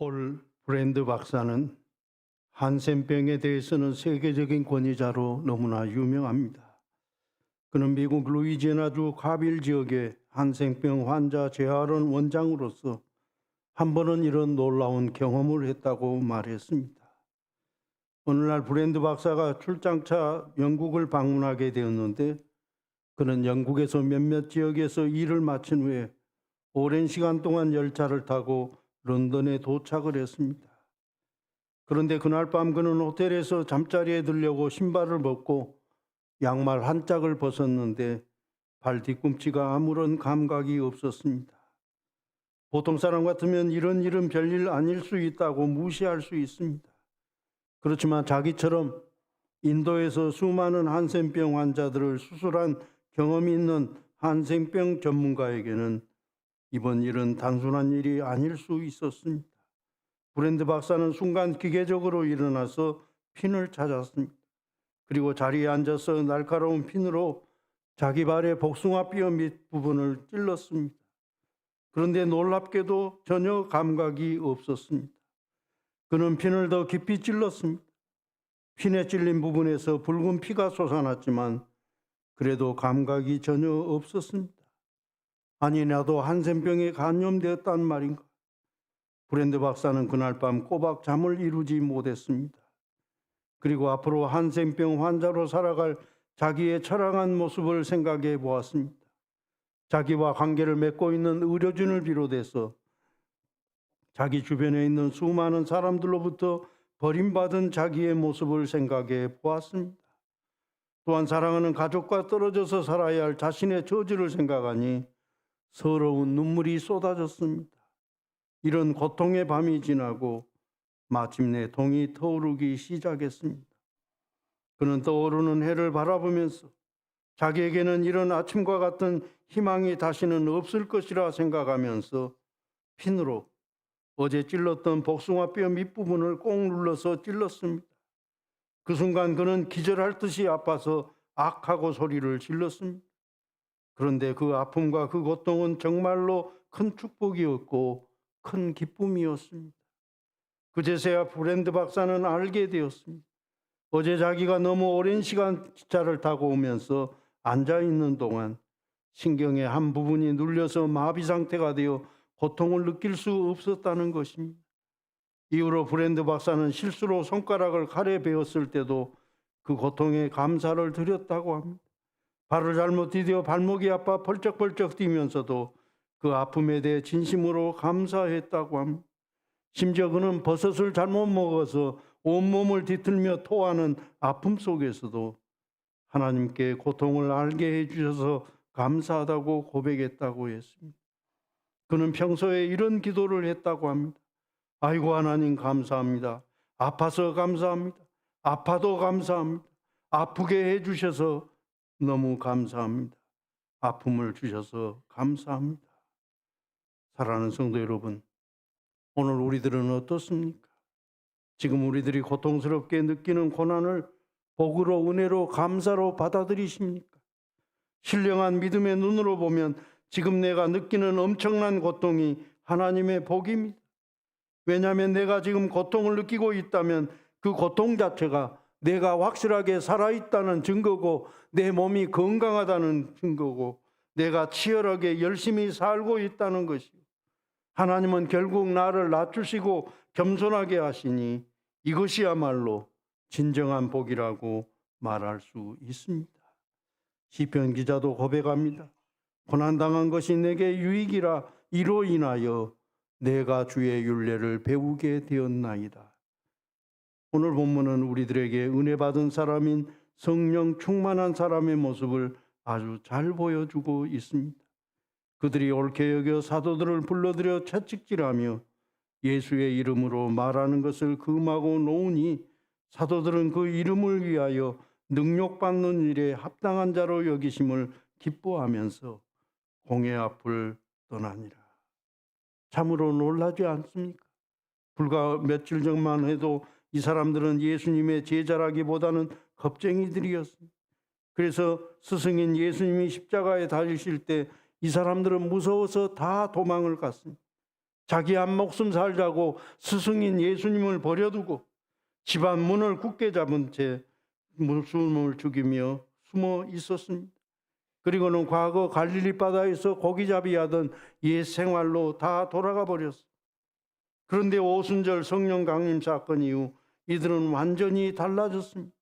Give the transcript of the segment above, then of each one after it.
폴 브랜드 박사는 한센병에 대해서는 세계적인 권위자로 너무나 유명합니다. 그는 미국 루이지애나주 가빌 지역의 한센병 환자 재활원 원장으로서 한 번은 이런 놀라운 경험을 했다고 말했습니다. 어느 날 브랜드 박사가 출장차 영국을 방문하게 되었는데 그는 영국에서 몇몇 지역에서 일을 마친 후에 오랜 시간 동안 열차를 타고 런던에 도착을 했습니다. 그런데 그날 밤 그는 호텔에서 잠자리에 들려고 신발을 벗고 양말 한 짝을 벗었는데 발 뒤꿈치가 아무런 감각이 없었습니다. 보통 사람 같으면 이런 일은 별일 아닐 수 있다고 무시할 수 있습니다. 그렇지만 자기처럼 인도에서 수많은 한센병 환자들을 수술한 경험이 있는 한센병 전문가에게는 이번 일은 단순한 일이 아닐 수 있었습니다. 브랜드 박사는 순간 기계적으로 일어나서 핀을 찾았습니다. 그리고 자리에 앉아서 날카로운 핀으로 자기 발의 복숭아뼈 밑부분을 찔렀습니다. 그런데 놀랍게도 전혀 감각이 없었습니다. 그는 핀을 더 깊이 찔렀습니다. 핀에 찔린 부분에서 붉은 피가 솟아났지만 그래도 감각이 전혀 없었습니다. 아니, 나도 한센병에 감염되었단 말인가? 브랜드 박사는 그날 밤 꼬박 잠을 이루지 못했습니다. 그리고 앞으로 한센병 환자로 살아갈 자기의 처량한 모습을 생각해 보았습니다. 자기와 관계를 맺고 있는 의료진을 비롯해서 자기 주변에 있는 수많은 사람들로부터 버림받은 자기의 모습을 생각해 보았습니다. 또한 사랑하는 가족과 떨어져서 살아야 할 자신의 처지를 생각하니 서러운 눈물이 쏟아졌습니다. 이런 고통의 밤이 지나고 마침내 동이 터오르기 시작했습니다. 그는 떠오르는 해를 바라보면서 자기에게는 이런 아침과 같은 희망이 다시는 없을 것이라 생각하면서 핀으로 어제 찔렀던 복숭아뼈 밑부분을 꼭 눌러서 찔렀습니다. 그 순간 그는 기절할 듯이 아파서 악하고 소리를 질렀습니다. 그런데 그 아픔과 그 고통은 정말로 큰 축복이었고 큰 기쁨이었습니다. 그제서야 브랜드 박사는 알게 되었습니다. 어제 자기가 너무 오랜 시간 기차를 타고 오면서 앉아있는 동안 신경의 한 부분이 눌려서 마비 상태가 되어 고통을 느낄 수 없었다는 것입니다. 이후로 브랜드 박사는 실수로 손가락을 칼에 베었을 때도 그 고통에 감사를 드렸다고 합니다. 발을 잘못 디뎌 발목이 아파 펄쩍펄쩍 뛰면서도 그 아픔에 대해 진심으로 감사했다고 합니다. 심지어 그는 버섯을 잘못 먹어서 온몸을 뒤틀며 토하는 아픔 속에서도 하나님께 고통을 알게 해주셔서 감사하다고 고백했다고 했습니다. 그는 평소에 이런 기도를 했다고 합니다. 아이고 하나님 감사합니다. 아파서 감사합니다. 아파도 감사합니다. 아프게 해주셔서 너무 감사합니다. 아픔을 주셔서 감사합니다. 사랑하는 성도 여러분, 오늘 우리들은 어떻습니까? 지금 우리들이 고통스럽게 느끼는 고난을 복으로 은혜로 감사로 받아들이십니까? 신령한 믿음의 눈으로 보면 지금 내가 느끼는 엄청난 고통이 하나님의 복입니다. 왜냐하면 내가 지금 고통을 느끼고 있다면 그 고통 자체가 내가 확실하게 살아있다는 증거고 내 몸이 건강하다는 증거고 내가 치열하게 열심히 살고 있다는 것이요. 하나님은 결국 나를 낮추시고 겸손하게 하시니 이것이야말로 진정한 복이라고 말할 수 있습니다. 시편 기자도 고백합니다. 고난당한 것이 내게 유익이라 이로 인하여 내가 주의 율례를 배우게 되었나이다. 오늘 본문은 우리들에게 은혜 받은 사람인 성령 충만한 사람의 모습을 아주 잘 보여주고 있습니다. 그들이 옳게 여겨 사도들을 불러들여 채찍질하며 예수의 이름으로 말하는 것을 금하고 놓으니 사도들은 그 이름을 위하여 능욕받는 일에 합당한 자로 여기심을 기뻐하면서 공회 앞을 떠나니라. 참으로 놀라지 않습니까? 불과 며칠 전만 해도 이 사람들은 예수님의 제자라기보다는 겁쟁이들이었습니다. 그래서 스승인 예수님이 십자가에 달리실 때 이 사람들은 무서워서 다 도망을 갔습니다. 자기 한 목숨 살자고 스승인 예수님을 버려두고 집안 문을 굳게 잡은 채 목숨을 죽이며 숨어 있었습니다. 그리고는 과거 갈릴리 바다에서 고기잡이 하던 옛 생활로 다 돌아가 버렸어요. 그런데 오순절 성령 강림 사건 이후 이들은 완전히 달라졌습니다.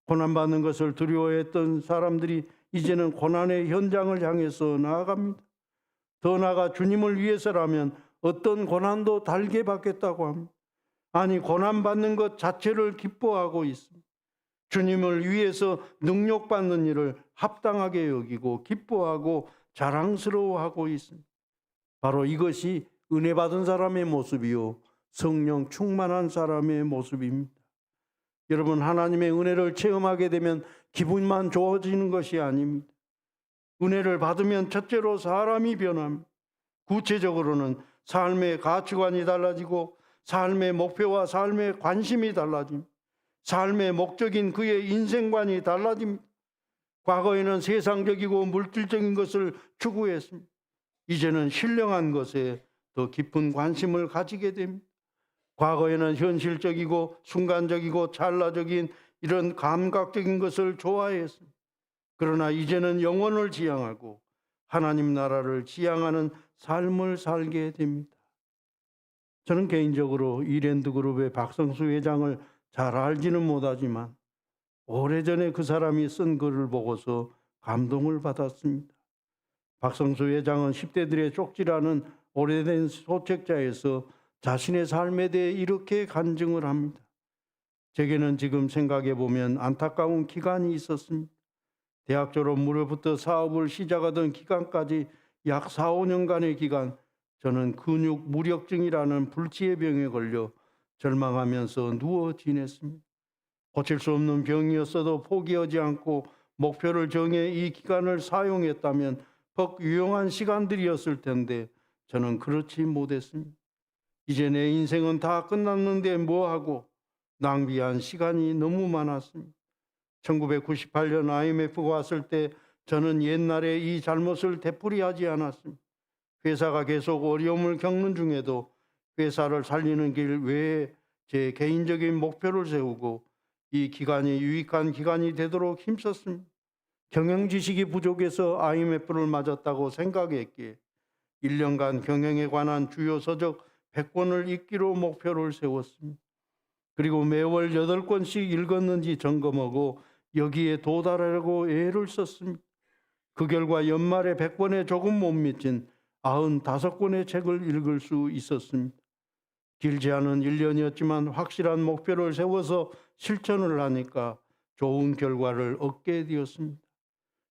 고난받는 것을 두려워했던 사람들이 이제는 고난의 현장을 향해서 나아갑니다. 더 나아가 주님을 위해서라면 어떤 고난도 달게 받겠다고 합니다. 아니, 고난받는 것 자체를 기뻐하고 있습니다. 주님을 위해서 능욕받는 일을 합당하게 여기고 기뻐하고 자랑스러워하고 있습니다. 바로 이것이 은혜 받은 사람의 모습이요, 성령 충만한 사람의 모습입니다. 여러분, 하나님의 은혜를 체험하게 되면 기분만 좋아지는 것이 아닙니다. 은혜를 받으면 첫째로 사람이 변합니다. 구체적으로는 삶의 가치관이 달라지고 삶의 목표와 삶의 관심이 달라집니다. 삶의 목적인 그의 인생관이 달라집니다. 과거에는 세상적이고 물질적인 것을 추구했습니다. 이제는 신령한 것에 더 깊은 관심을 가지게 됩니다. 과거에는 현실적이고 순간적이고 찰나적인 이런 감각적인 것을 좋아했습니다. 그러나 이제는 영혼을 지향하고 하나님 나라를 지향하는 삶을 살게 됩니다. 저는 개인적으로 이랜드 그룹의 박성수 회장을 잘 알지는 못하지만 오래전에 그 사람이 쓴 글을 보고서 감동을 받았습니다. 박성수 회장은 10대들의 쪽지라는 오래된 소책자에서 자신의 삶에 대해 이렇게 간증을 합니다. 제게는 지금 생각해 보면 안타까운 기간이 있었습니다. 대학 졸업 무렵부터 사업을 시작하던 기간까지 약 4, 5년간의 기간, 저는 근육 무력증이라는 불치의 병에 걸려 절망하면서 누워 지냈습니다. 고칠 수 없는 병이었어도 포기하지 않고 목표를 정해 이 기간을 사용했다면 퍽 유용한 시간들이었을 텐데 저는 그렇지 못했습니다. 이제 내 인생은 다 끝났는데 뭐하고, 낭비한 시간이 너무 많았습니다. 1998년 IMF가 왔을 때 저는 옛날에 이 잘못을 되풀이하지 않았습니다. 회사가 계속 어려움을 겪는 중에도 회사를 살리는 길 외에 제 개인적인 목표를 세우고 이 기간이 유익한 기간이 되도록 힘썼습니다. 경영 지식이 부족해서 IMF를 맞았다고 생각했기에 1년간 경영에 관한 주요 서적 100권을 읽기로 목표를 세웠습니다. 그리고 매월 8권씩 읽었는지 점검하고 여기에 도달하려고 애를 썼습니다. 그 결과 연말에 100권에 조금 못 미친 95권의 책을 읽을 수 있었습니다. 길지 않은 1년이었지만 확실한 목표를 세워서 실천을 하니까 좋은 결과를 얻게 되었습니다.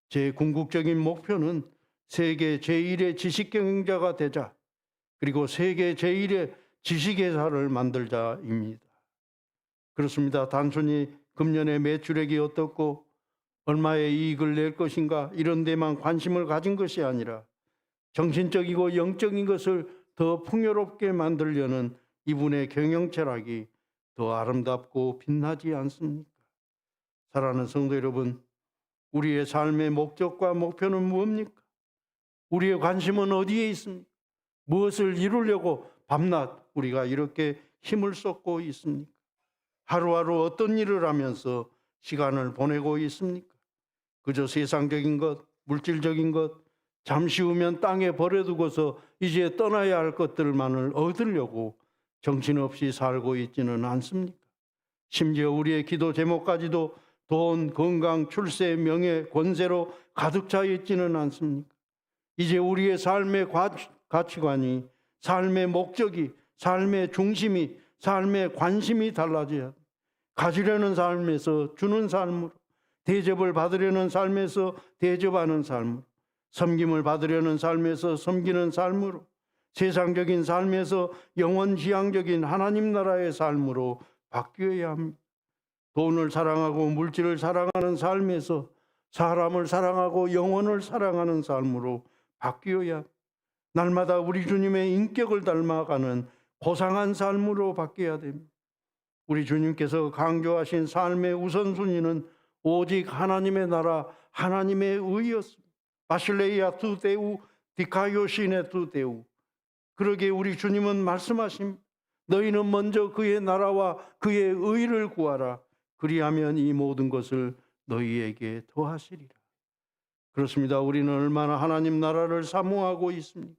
제 궁극적인 목표는 세계 제1의 지식경영자가 되자, 그리고 세계 제1의 지식회사를 만들자입니다. 그렇습니다. 단순히 금년의 매출액이 어떻고 얼마의 이익을 낼 것인가 이런 데만 관심을 가진 것이 아니라 정신적이고 영적인 것을 더 풍요롭게 만들려는 이분의 경영 철학이 더 아름답고 빛나지 않습니까? 사랑하는 성도 여러분, 우리의 삶의 목적과 목표는 무엇입니까? 우리의 관심은 어디에 있습니까? 무엇을 이루려고 밤낮 우리가 이렇게 힘을 쏟고 있습니까? 하루하루 어떤 일을 하면서 시간을 보내고 있습니까? 그저 세상적인 것, 물질적인 것, 잠시 후면 땅에 버려두고서 이제 떠나야 할 것들만을 얻으려고 정신없이 살고 있지는 않습니까? 심지어 우리의 기도 제목까지도 돈, 건강, 출세, 명예, 권세로 가득 차 있지는 않습니까? 이제 우리의 삶의 가치관이, 삶의 목적이, 삶의 중심이, 삶의 관심이 달라져야 합니다. 가지려는 삶에서 주는 삶으로, 대접을 받으려는 삶에서 대접하는 삶으로, 섬김을 받으려는 삶에서 섬기는 삶으로, 세상적인 삶에서 영원지향적인 하나님 나라의 삶으로 바뀌어야 합니다. 돈을 사랑하고 물질을 사랑하는 삶에서 사람을 사랑하고 영혼을 사랑하는 삶으로 바뀌어야 합니다. 날마다 우리 주님의 인격을 닮아가는 고상한 삶으로 바뀌어야 됩니다. 우리 주님께서 강조하신 삶의 우선순위는 오직 하나님의 나라, 하나님의 의였습니다. 바실레이아 투 데우, 디카요시네 투 데우. 그러기에 우리 주님은 말씀하심, 너희는 먼저 그의 나라와 그의 의를 구하라. 그리하면 이 모든 것을 너희에게 더하시리라. 그렇습니다. 우리는 얼마나 하나님 나라를 사모하고 있습니까?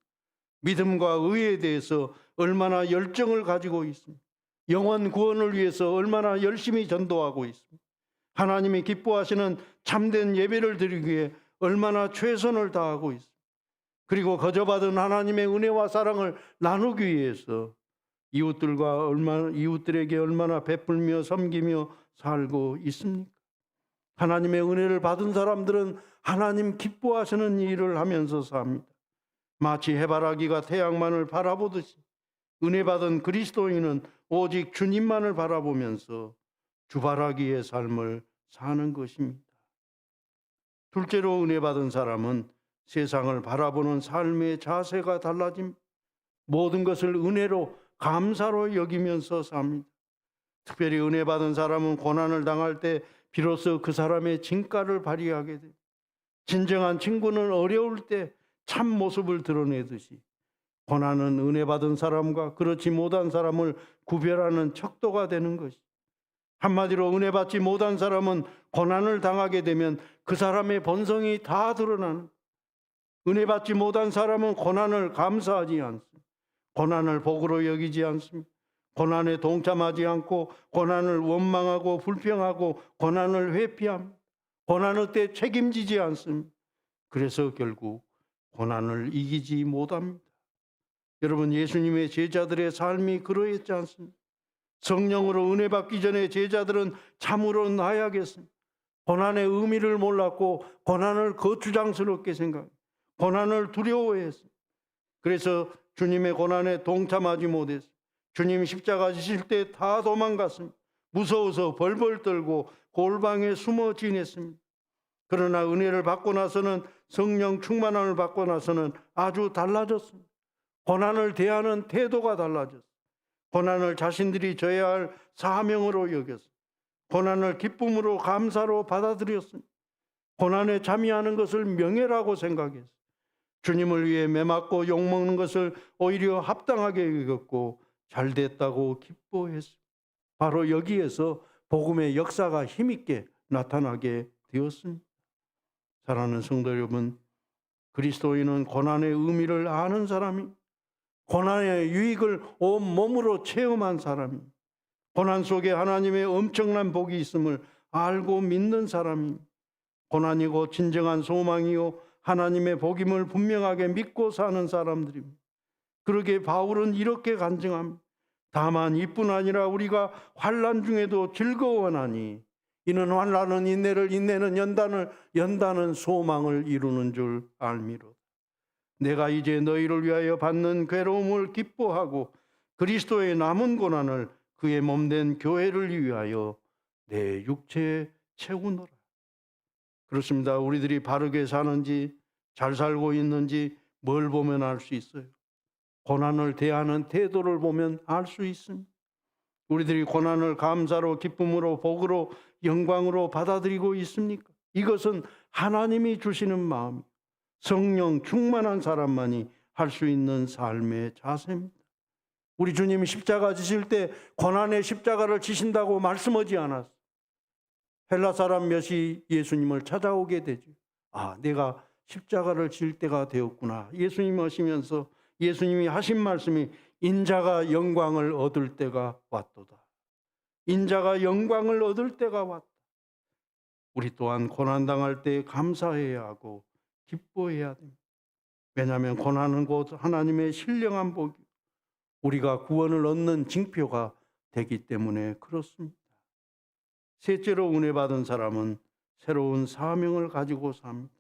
믿음과 의에 대해서 얼마나 열정을 가지고 있습니까? 영혼 구원을 위해서 얼마나 열심히 전도하고 있습니까? 하나님이 기뻐하시는 참된 예배를 드리기 위해 얼마나 최선을 다하고 있습니까? 그리고 거저받은 하나님의 은혜와 사랑을 나누기 위해서 이웃들에게 얼마나 베풀며 섬기며 살고 있습니까? 하나님의 은혜를 받은 사람들은 하나님 기뻐하시는 일을 하면서 삽니다. 마치 해바라기가 태양만을 바라보듯이 은혜 받은 그리스도인은 오직 주님만을 바라보면서 주바라기의 삶을 사는 것입니다. 둘째로 은혜 받은 사람은 세상을 바라보는 삶의 자세가 달라짐, 모든 것을 은혜로 감사로 여기면서 삽니다. 특별히 은혜 받은 사람은 고난을 당할 때 비로소 그 사람의 진가를 발휘하게 됩니다. 진정한 친구는 어려울 때 참 모습을 드러내듯이 고난은 은혜 받은 사람과 그렇지 못한 사람을 구별하는 척도가 되는 것이, 한마디로 은혜 받지 못한 사람은 고난을 당하게 되면 그 사람의 본성이 다 드러나는, 은혜 받지 못한 사람은 고난을 감사하지 않습니다. 고난을 복으로 여기지 않습니다. 고난에 동참하지 않고 고난을 원망하고 불평하고 고난을 회피합니다. 고난의 때 책임지지 않습니다. 그래서 결국 고난을 이기지 못합니다. 여러분, 예수님의 제자들의 삶이 그러했지 않습니까? 성령으로 은혜 받기 전에 제자들은 참으로 나약했습니다. 고난의 의미를 몰랐고 고난을 거추장스럽게 생각합니다. 고난을 두려워했습니다. 그래서 주님의 고난에 동참하지 못했습니다. 주님 십자가 지실 때 다 도망갔습니다. 무서워서 벌벌 떨고 골방에 숨어 지냈습니다. 그러나 은혜를 받고 나서는, 성령 충만함을 받고 나서는 아주 달라졌습니다. 고난을 대하는 태도가 달라졌습니다. 고난을 자신들이 져야 할 사명으로 여겼습니다. 고난을 기쁨으로 감사로 받아들였습니다. 고난에 참여하는 것을 명예라고 생각했습니다. 주님을 위해 매맞고 욕먹는 것을 오히려 합당하게 여겼고 잘됐다고 기뻐했습니다. 바로 여기에서 복음의 역사가 힘있게 나타나게 되었습니다. 사랑하는 성도 여러분, 그리스도인은 고난의 의미를 아는 사람이, 고난의 유익을 온 몸으로 체험한 사람이, 고난 속에 하나님의 엄청난 복이 있음을 알고 믿는 사람이, 고난이고 진정한 소망이요 하나님의 복임을 분명하게 믿고 사는 사람들입니다. 그러기에 바울은 이렇게 간증합니다. 다만 이뿐 아니라 우리가 환난 중에도 즐거워하나니 이는 환난은 인내를, 인내는 연단을, 연단은 소망을 이루는 줄 알미로다. 내가 이제 너희를 위하여 받는 괴로움을 기뻐하고 그리스도의 남은 고난을 그의 몸된 교회를 위하여 내 육체에 채우노라. 그렇습니다. 우리들이 바르게 사는지 잘 살고 있는지 뭘 보면 알 수 있어요? 고난을 대하는 태도를 보면 알 수 있습니다. 우리들이 고난을 감사로, 기쁨으로, 복으로, 영광으로 받아들이고 있습니까? 이것은 하나님이 주시는 마음, 성령 충만한 사람만이 할 수 있는 삶의 자세입니다. 우리 주님이 십자가 지실 때 고난의 십자가를 지신다고 말씀하지 않았어요. 헬라 사람 몇이 예수님을 찾아오게 되죠. 아, 내가 십자가를 질 때가 되었구나. 예수님이 오시면서 예수님이 하신 말씀이 인자가 영광을 얻을 때가 왔도다. 인자가 영광을 얻을 때가 왔다. 우리 또한 고난당할 때 감사해야 하고 기뻐해야 됩니다. 왜냐하면 고난은 곧 하나님의 신령한 복이 우리가 구원을 얻는 징표가 되기 때문에 그렇습니다. 셋째로 은혜 받은 사람은 새로운 사명을 가지고 삽니다.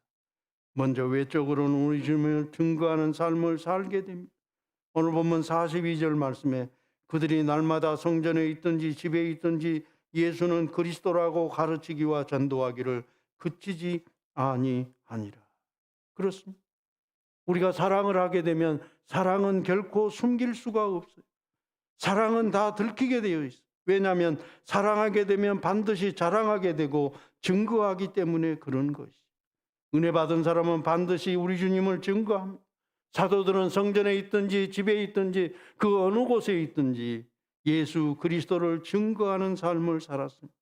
먼저 외적으로는 우리 주님을 증거하는 삶을 살게 됩니다. 오늘 본문 42절 말씀에 그들이 날마다 성전에 있든지 집에 있든지 예수는 그리스도라고 가르치기와 전도하기를 그치지 아니하니라. 그렇습니다. 우리가 사랑을 하게 되면 사랑은 결코 숨길 수가 없어요. 사랑은 다 들키게 되어 있어요. 왜냐하면 사랑하게 되면 반드시 자랑하게 되고 증거하기 때문에 그런 것이죠. 은혜 받은 사람은 반드시 우리 주님을 증거합니다. 사도들은 성전에 있든지 집에 있든지 그 어느 곳에 있든지 예수 그리스도를 증거하는 삶을 살았습니다.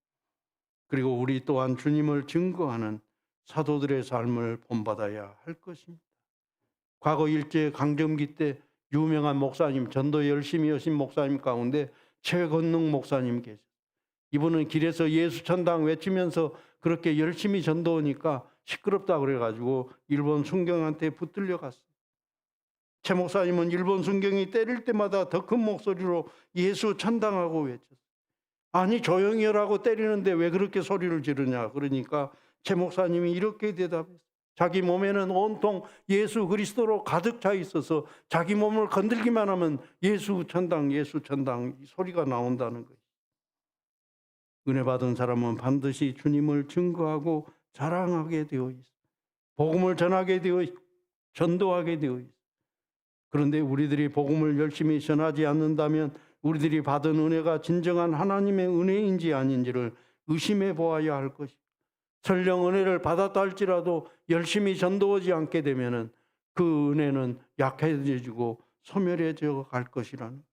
그리고 우리 또한 주님을 증거하는 사도들의 삶을 본받아야 할 것입니다. 과거 일제 강점기 때 유명한 목사님, 전도 열심히 하신 목사님 가운데 최건능 목사님 계세요. 이분은 길에서 예수 천당 외치면서 그렇게 열심히 전도하니까 시끄럽다 그래가지고 일본 순경한테 붙들려 갔어요. 최 목사님은 일본 순경이 때릴 때마다 더 큰 목소리로 예수 천당하고 외쳤어요. 아니 조용히 하라고 때리는데 왜 그렇게 소리를 지르냐. 그러니까 최 목사님이 이렇게 대답했어요. 자기 몸에는 온통 예수 그리스도로 가득 차 있어서 자기 몸을 건들기만 하면 예수 천당 소리가 나온다는 거예요. 은혜 받은 사람은 반드시 주님을 증거하고 자랑하게 되어 있어요. 복음을 전하게 되어 있고 전도하게 되어 있어요. 그런데 우리들이 복음을 열심히 전하지 않는다면 우리들이 받은 은혜가 진정한 하나님의 은혜인지 아닌지를 의심해 보아야 할 것이고, 설령 은혜를 받았다 할지라도 열심히 전도하지 않게 되면 그 은혜는 약해지고 소멸해져 갈 것이라는.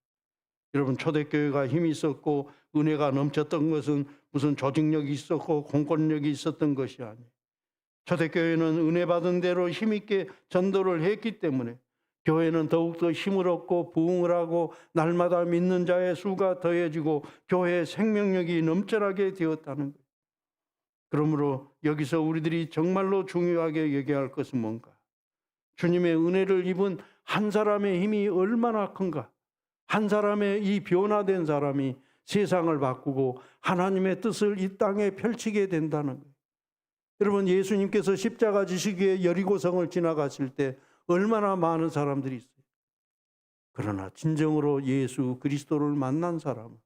여러분, 초대교회가 힘이 있었고 은혜가 넘쳤던 것은 무슨 조직력이 있었고 공권력이 있었던 것이 아니에요. 초대교회는 은혜 받은 대로 힘있게 전도를 했기 때문에 교회는 더욱더 힘을 얻고 부흥을 하고 날마다 믿는 자의 수가 더해지고 교회의 생명력이 넘쳐나게 되었다는 거예요. 그러므로 여기서 우리들이 정말로 중요하게 얘기해야 할 것은 뭔가? 주님의 은혜를 입은 한 사람의 힘이 얼마나 큰가? 한 사람의 이 변화된 사람이 세상을 바꾸고 하나님의 뜻을 이 땅에 펼치게 된다는 거예요. 여러분, 예수님께서 십자가 지시기에 여리고성을 지나가실 때 얼마나 많은 사람들이 있어요. 그러나 진정으로 예수 그리스도를 만난 사람은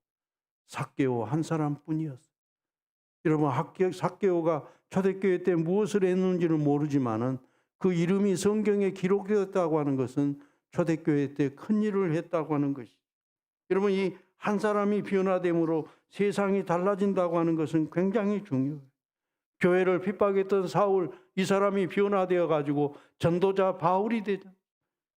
삭개오 한 사람뿐이었어요. 여러분, 삭개오가 초대교회 때 무엇을 했는지는 모르지만은 그 이름이 성경에 기록되었다고 하는 것은 초대교회 때 큰 일을 했다고 하는 것이. 여러분, 이 한 사람이 변화됨으로 세상이 달라진다고 하는 것은 굉장히 중요해요. 교회를 핍박했던 사울, 이 사람이 변화되어 가지고 전도자 바울이 되죠.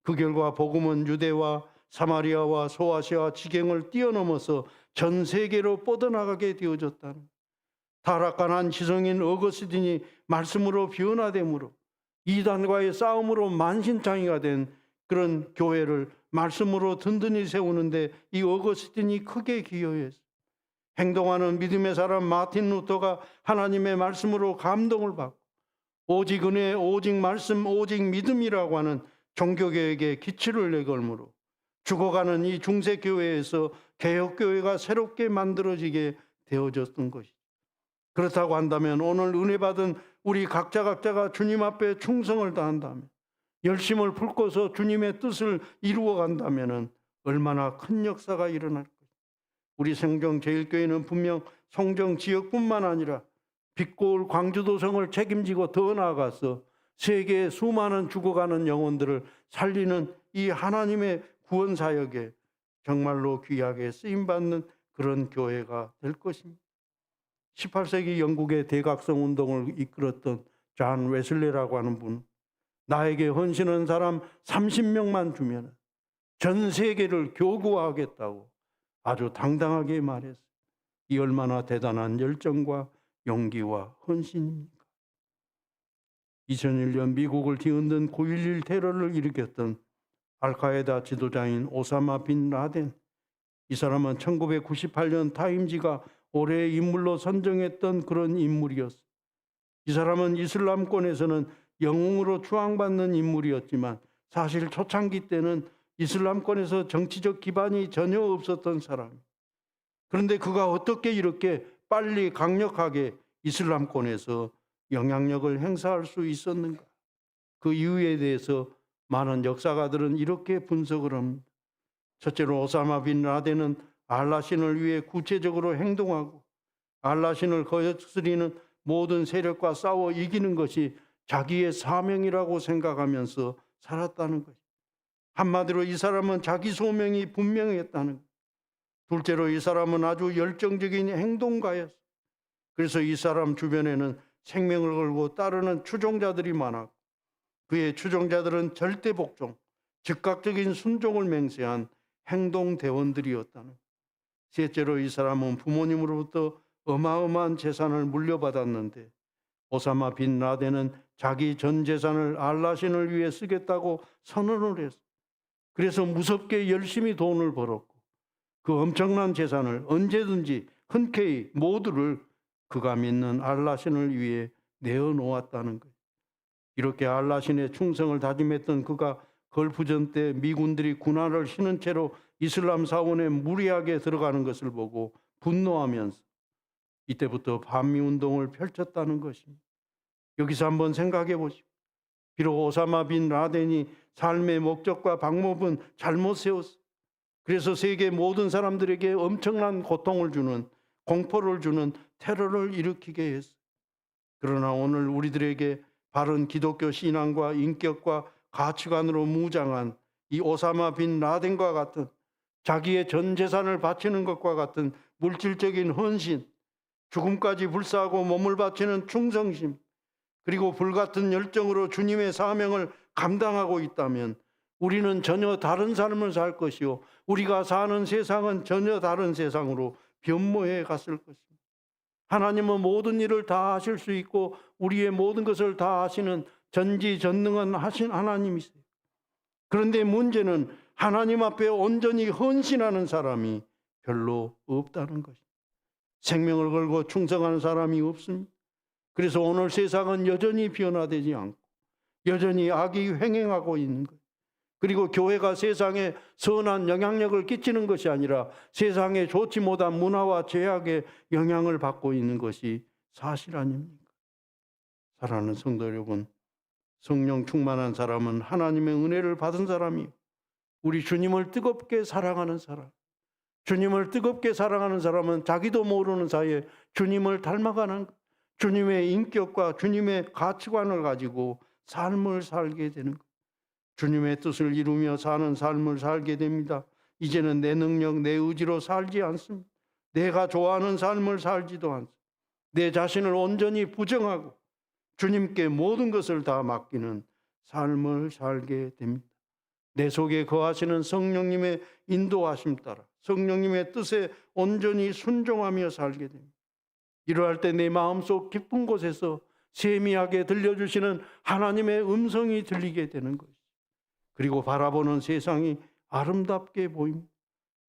그 결과 복음은 유대와 사마리아와 소아시아 지경을 뛰어넘어서 전 세계로 뻗어나가게 되어졌다는. 타락한 지성인 어거스틴이 말씀으로 변화됨으로 이단과의 싸움으로 만신창이가 된 그런 교회를 말씀으로 든든히 세우는데 이 어거스틴이 크게 기여했어요. 행동하는 믿음의 사람 마틴 루터가 하나님의 말씀으로 감동을 받고 오직 은혜, 오직 말씀, 오직 믿음이라고 하는 종교개혁에 기치를 내걸므로 죽어가는 이 중세교회에서 개혁교회가 새롭게 만들어지게 되어졌던 것이죠. 그렇다고 한다면 오늘 은혜 받은 우리 각자가 주님 앞에 충성을 다한다면, 열심을 품고서 주님의 뜻을 이루어 간다면 얼마나 큰 역사가 일어날까요? 우리 성경제일교회는 분명 송정 지역뿐만 아니라 빛고울 광주도성을 책임지고 더 나아가서 세계의 수많은 죽어가는 영혼들을 살리는 이 하나님의 구원 사역에 정말로 귀하게 쓰임받는 그런 교회가 될 것입니다. 18세기 영국의 대각성 운동을 이끌었던 존 웨슬레라고 하는 분, 나에게 헌신한 사람 30명만 주면 전 세계를 교구화하겠다고 아주 당당하게 말했어요. 이 얼마나 대단한 열정과 용기와 헌신입니까? 2001년 미국을 뒤흔든 9.11 테러를 일으켰던 알카에다 지도자인 오사마 빈 라덴, 이 사람은 1998년 타임지가 올해의 인물로 선정했던 그런 인물이었어요. 이 사람은 이슬람권에서는 영웅으로 추앙받는 인물이었지만 사실 초창기 때는 이슬람권에서 정치적 기반이 전혀 없었던 사람이에요. 그런데 그가 어떻게 이렇게 빨리 강력하게 이슬람권에서 영향력을 행사할 수 있었는가? 그 이유에 대해서 많은 역사가들은 이렇게 분석을 합니다. 첫째로 오사마 빈 라덴은 알라신을 위해 구체적으로 행동하고 알라신을 거스리는 모든 세력과 싸워 이기는 것이 자기의 사명이라고 생각하면서 살았다는 것이죠. 한마디로 이 사람은 자기 소명이 분명했다는 거예요. 둘째로 이 사람은 아주 열정적인 행동가였어요. 그래서 이 사람 주변에는 생명을 걸고 따르는 추종자들이 많았고 그의 추종자들은 절대 복종, 즉각적인 순종을 맹세한 행동 대원들이었다는 것. 셋째로 이 사람은 부모님으로부터 어마어마한 재산을 물려받았는데 오사마 빈 라덴은 자기 전 재산을 알라신을 위해 쓰겠다고 선언을 했어. 그래서 무섭게 열심히 돈을 벌었고 그 엄청난 재산을 언제든지 흔쾌히 모두를 그가 믿는 알라신을 위해 내어놓았다는 거예요. 이렇게 알라신의 충성을 다짐했던 그가 걸프전 때 미군들이 군화를 신은 채로 이슬람 사원에 무리하게 들어가는 것을 보고 분노하면서 이때부터 반미 운동을 펼쳤다는 것입니다. 여기서 한번 생각해 보십시오. 비록 오사마 빈 라덴이 삶의 목적과 방법은 잘못 세웠어. 그래서 세계 모든 사람들에게 엄청난 고통을 주는, 공포를 주는 테러를 일으키게 했어. 그러나 오늘 우리들에게 바른 기독교 신앙과 인격과 가치관으로 무장한 이 오사마 빈 라덴과 같은 자기의 전 재산을 바치는 것과 같은 물질적인 헌신, 죽음까지 불사하고 몸을 바치는 충성심, 그리고 불같은 열정으로 주님의 사명을 감당하고 있다면 우리는 전혀 다른 삶을 살 것이요, 우리가 사는 세상은 전혀 다른 세상으로 변모해 갔을 것입니다. 하나님은 모든 일을 다 하실 수 있고 우리의 모든 것을 다 하시는 전지전능한 하신 하나님이세요. 그런데 문제는 하나님 앞에 온전히 헌신하는 사람이 별로 없다는 것입니다. 생명을 걸고 충성하는 사람이 없습니다. 그래서 오늘 세상은 여전히 변화되지 않고 여전히 악이 횡행하고 있는 거예요. 그리고 교회가 세상에 선한 영향력을 끼치는 것이 아니라 세상에 좋지 못한 문화와 죄악의 영향을 받고 있는 것이 사실 아닙니까? 사랑하는 성도 여러분, 성령 충만한 사람은 하나님의 은혜를 받은 사람이요, 우리 주님을 뜨겁게 사랑하는 사람, 주님을 뜨겁게 사랑하는 사람은 자기도 모르는 사이에 주님을 닮아가는, 주님의 인격과 주님의 가치관을 가지고 삶을 살게 되는 것. 주님의 뜻을 이루며 사는 삶을 살게 됩니다. 이제는 내 능력, 내 의지로 살지 않습니다. 내가 좋아하는 삶을 살지도 않습니다. 내 자신을 온전히 부정하고 주님께 모든 것을 다 맡기는 삶을 살게 됩니다. 내 속에 거하시는 성령님의 인도하심 따라 성령님의 뜻에 온전히 순종하며 살게 됩니다. 이러할 때 내 마음속 깊은 곳에서 세미하게 들려주시는 하나님의 음성이 들리게 되는 것이죠. 그리고 바라보는 세상이 아름답게 보입니다.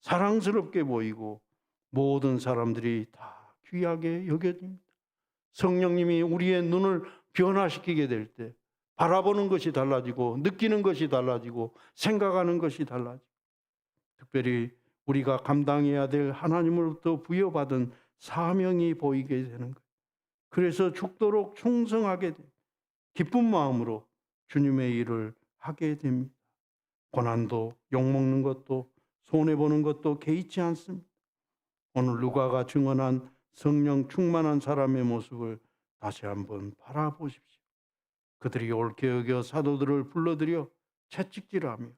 사랑스럽게 보이고 모든 사람들이 다 귀하게 여겨집니다. 성령님이 우리의 눈을 변화시키게 될 때 바라보는 것이 달라지고 느끼는 것이 달라지고 생각하는 것이 달라지고 특별히 우리가 감당해야 될 하나님으로부터 부여받은 사명이 보이게 되는 거예요. 그래서 죽도록 충성하게 돼 기쁜 마음으로 주님의 일을 하게 됩니다. 고난도 욕먹는 것도 손해보는 것도 개의치 않습니다. 오늘 누가가 증언한 성령 충만한 사람의 모습을 다시 한번 바라보십시오. 그들이 옳게 여겨 사도들을 불러들여 채찍질하며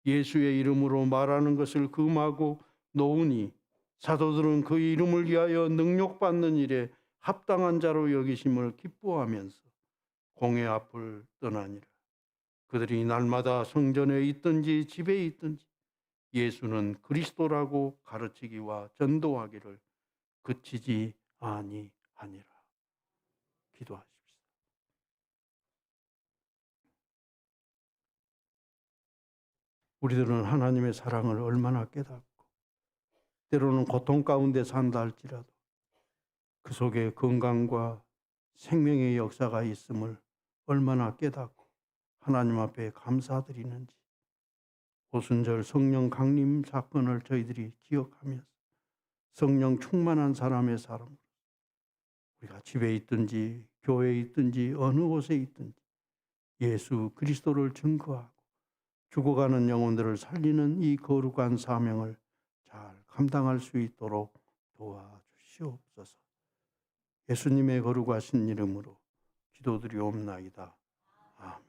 예수의 이름으로 말하는 것을 금하고 놓으니 사도들은 그 이름을 위하여 능력받는 일에 합당한 자로 여기심을 기뻐하면서 공회 앞을 떠나니라. 그들이 날마다 성전에 있든지 집에 있든지 예수는 그리스도라고 가르치기와 전도하기를 그치지 아니하니라. 기도하십시오. 우리들은 하나님의 사랑을 얼마나 깨닫고 때로는 고통 가운데 산다 할지라도 그 속에 건강과 생명의 역사가 있음을 얼마나 깨닫고 하나님 앞에 감사드리는지 오순절 성령 강림 사건을 저희들이 기억하면서 성령 충만한 사람의 삶으로 우리가 집에 있든지 교회에 있든지 어느 곳에 있든지 예수 그리스도를 증거하고 죽어가는 영혼들을 살리는 이 거룩한 사명을 잘 감당할 수 있도록 도와주시옵소서. 예수님의 거룩하신 이름으로 기도드리옵나이다. 아멘.